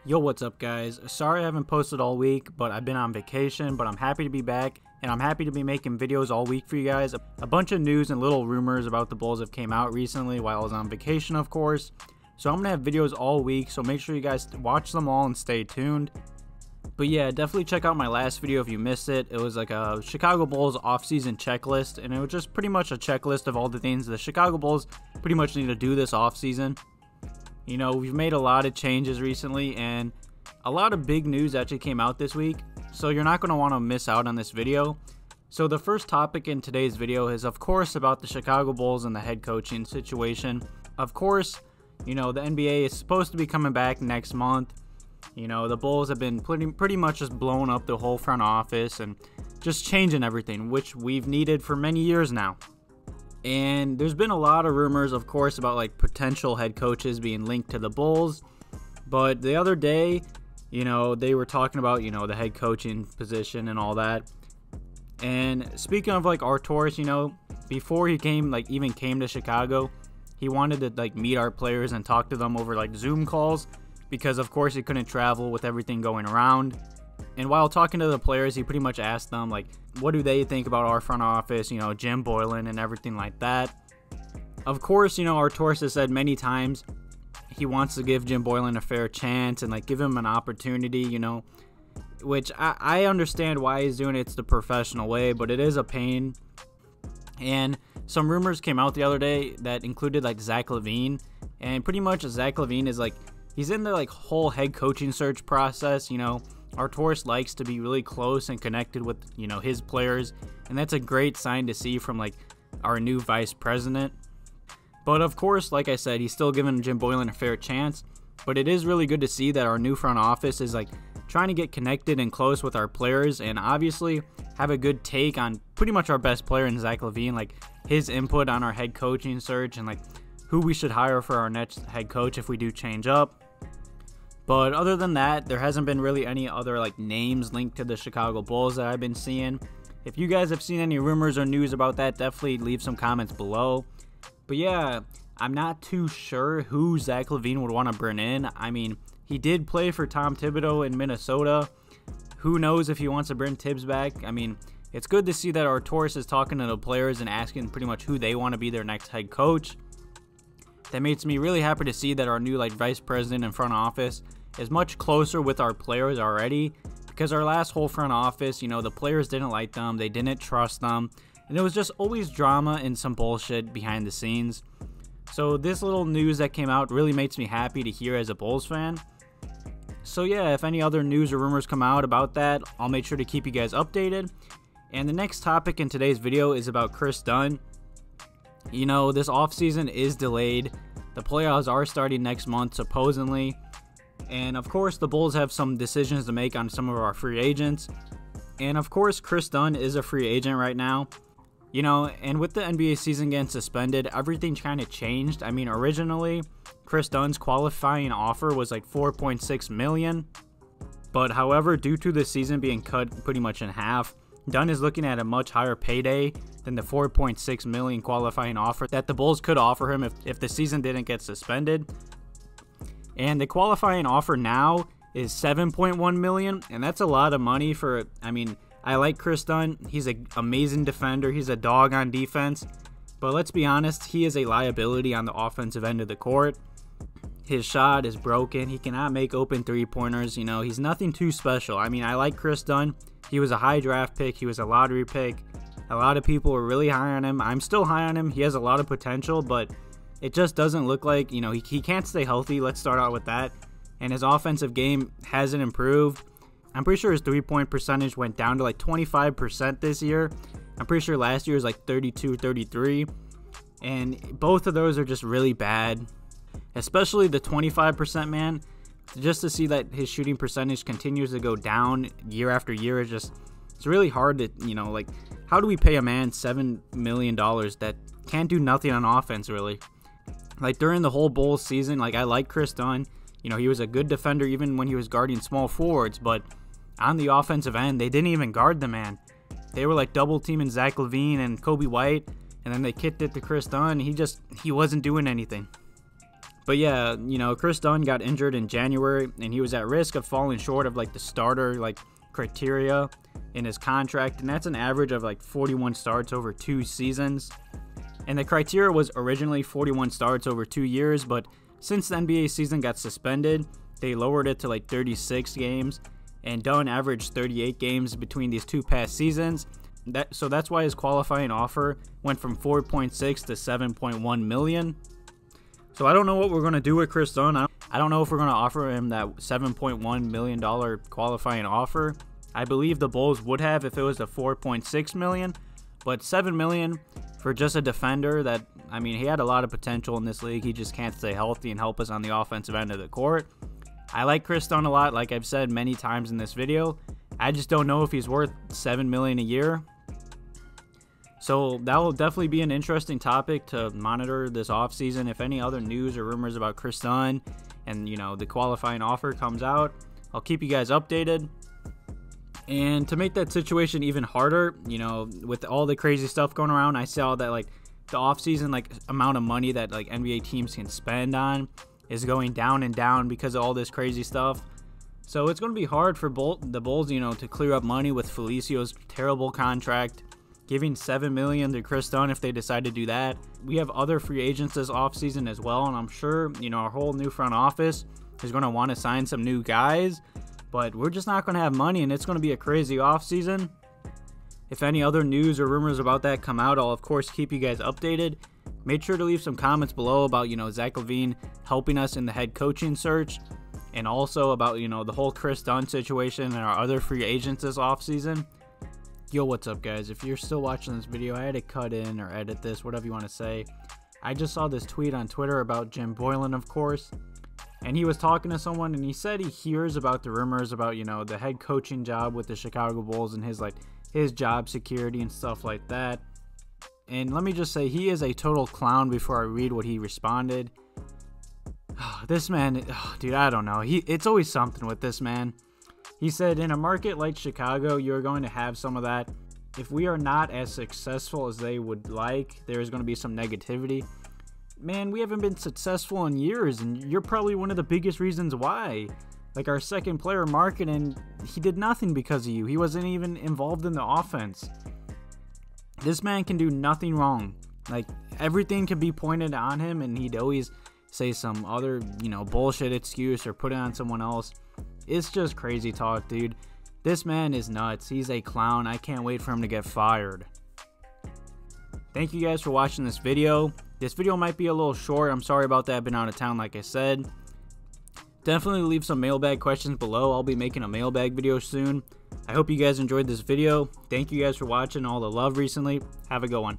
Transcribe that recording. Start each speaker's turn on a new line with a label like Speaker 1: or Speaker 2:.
Speaker 1: Yo, what's up guys? Sorry I haven't posted all week, but I've been on vacation, but I'm happy to be back, and I'm happy to be making videos all week for you guys. A bunch of news and little rumors about the Bulls have came out recently while I was on vacation, of course. So I'm going to have videos all week, so make sure you guys watch them all and stay tuned. But yeah, definitely check out my last video if you missed it. It was like a Chicago Bulls offseason checklist, and it was just pretty much a checklist of all the things the Chicago Bulls pretty much need to do this offseason. You know, we've made a lot of changes recently, and a lot of big news actually came out this week, so you're not going to want to miss out on this video. So the first topic in today's video is, of course, about the Chicago Bulls and the head coaching situation. Of course, you know, the NBA is supposed to be coming back next month. You know, the Bulls have been pretty much just blowing up the whole front office and just changing everything, which we've needed for many years now. And there's been a lot of rumors, of course, about like potential head coaches being linked to the Bulls. But the other day, you know, they were talking about, you know, the head coaching position and all that. And speaking of like Arcidiacono, you know, before he even came to Chicago, he wanted to like meet our players and talk to them over like Zoom calls, because of course he couldn't travel with everything going around. And while talking to the players, he pretty much asked them, like, what do they think about our front office, you know, Jim Boylan and everything like that. Of course, you know, Arcidiacono has said many times he wants to give Jim Boylan a fair chance and, like, give him an opportunity, you know, which I understand why he's doing it. It's the professional way, but it is a pain. And some rumors came out the other day that included, like, Zach LaVine. And pretty much Zach LaVine is, like, he's in the, like, whole head coaching search process, you know. Arcidiacono likes to be really close and connected with, you know, his players, and that's a great sign to see from like our new vice president. But of course, like I said, he's still giving Jim Boylan a fair chance. But it is really good to see that our new front office is like trying to get connected and close with our players, and obviously have a good take on pretty much our best player in Zach LaVine, like his input on our head coaching search and like who we should hire for our next head coach if we do change up. But other than that, there hasn't been really any other like names linked to the Chicago Bulls that I've been seeing. If you guys have seen any rumors or news about that, definitely leave some comments below. But yeah, I'm not too sure who Zach LaVine would want to bring in. I mean, he did play for Tom Thibodeau in Minnesota. Who knows if he wants to bring Tibbs back? I mean, it's good to see that Arcidiacono is talking to the players and asking pretty much who they want to be their next head coach. That makes me really happy to see that our new like vice president and front office is much closer with our players already, because our last whole front office, you know, the players didn't like them, they didn't trust them, and it was just always drama and some bullshit behind the scenes. So this little news that came out really makes me happy to hear as a Bulls fan. So yeah, if any other news or rumors come out about that, I'll make sure to keep you guys updated. And the next topic in today's video is about Kris Dunn. You know, this offseason is delayed. The playoffs are starting next month, supposedly. And of course, the Bulls have some decisions to make on some of our free agents. And of course, Kris Dunn is a free agent right now. You know, and with the NBA season getting suspended, everything kind of changed. I mean, originally, Kris Dunn's qualifying offer was like $4.6 million. But however, due to the season being cut pretty much in half, Dunn is looking at a much higher payday than the $4.6 million qualifying offer that the Bulls could offer him if the season didn't get suspended. And the qualifying offer now is $7.1 million, and that's a lot of money for, I mean, I like Kris Dunn. He's an amazing defender. He's a dog on defense. But let's be honest, he is a liability on the offensive end of the court. His shot is broken. He cannot make open three-pointers. You know, he's nothing too special. I mean, I like Kris Dunn. He was a high draft pick. He was a lottery pick. A lot of people were really high on him. I'm still high on him. He has a lot of potential, but it just doesn't look like, you know, he can't stay healthy. Let's start out with that. And his offensive game hasn't improved. I'm pretty sure his three-point percentage went down to like 25% this year. I'm pretty sure last year was like 32, 33. And both of those are just really bad. Especially the 25%, man. Just to see that his shooting percentage continues to go down year after year is just, it's really hard to, you know, like, how do we pay a man $7 million that can't do nothing on offense, really? Like, during the whole Bulls season, like, I like Kris Dunn. You know, he was a good defender even when he was guarding small forwards, but on the offensive end, they didn't even guard the man. They were, like, double-teaming Zach LaVine and Coby White, and then they kicked it to Kris Dunn. He wasn't doing anything. But yeah, you know, Kris Dunn got injured in January, and he was at risk of falling short of like the starter like criteria in his contract, and that's an average of like 41 starts over 2 seasons. And the criteria was originally 41 starts over 2 years, but since the NBA season got suspended, they lowered it to like 36 games, and Dunn averaged 38 games between these 2 past seasons. So that's why his qualifying offer went from 4.6 to 7.1 million. So I don't know what we're going to do with Kris Dunn. I don't know if we're going to offer him that $7.1 million qualifying offer. I believe the Bulls would have if it was a $4.6 million, but $7 million for just a defender that, I mean, he had a lot of potential in this league. He just can't stay healthy and help us on the offensive end of the court. I like Kris Dunn a lot, like I've said many times in this video. I just don't know if he's worth $7 million a year. So that will definitely be an interesting topic to monitor this offseason. If any other news or rumors about Kris Dunn and, you know, the qualifying offer comes out, I'll keep you guys updated. And to make that situation even harder, you know, with all the crazy stuff going around, I saw that like the offseason like amount of money that like NBA teams can spend on is going down and down because of all this crazy stuff. So it's going to be hard for the Bulls, you know, to clear up money with Felicio's terrible contract. Giving $7 million to Kris Dunn if they decide to do that. We have other free agents this offseason as well, and I'm sure, you know, our whole new front office is going to want to sign some new guys, but we're just not going to have money, and it's going to be a crazy offseason. If any other news or rumors about that come out, I'll of course keep you guys updated. Make sure to leave some comments below about, you know, Zach LaVine helping us in the head coaching search, and also about, you know, the whole Kris Dunn situation and our other free agents this offseason. Yo, what's up, guys? If you're still watching this video, I had to cut in or edit this, whatever you want to say. I just saw this tweet on Twitter about Jim Boylan, of course, and he was talking to someone, and he said he hears about the rumors about, you know, the head coaching job with the Chicago Bulls and his job security and stuff like that. And let me just say, he is a total clown before I read what he responded. This man, dude, I don't know. It's always something with this man. He said, in a market like Chicago, you're going to have some of that. If we are not as successful as they would like, there's going to be some negativity. Man, we haven't been successful in years, and you're probably one of the biggest reasons why. Like our second player, Markkanen, he did nothing because of you. He wasn't even involved in the offense. This man can do nothing wrong. Like, everything can be pointed on him, and he'd always say some other, you know, bullshit excuse or put it on someone else. It's just crazy talk, dude. This man is nuts. He's a clown. I can't wait for him to get fired. Thank you guys for watching this video. This video might be a little short. I'm sorry about that. I've been out of town, like I said. Definitely leave some mailbag questions below. I'll be making a mailbag video soon. I hope you guys enjoyed this video. Thank you guys for watching. All the love recently. Have a good one.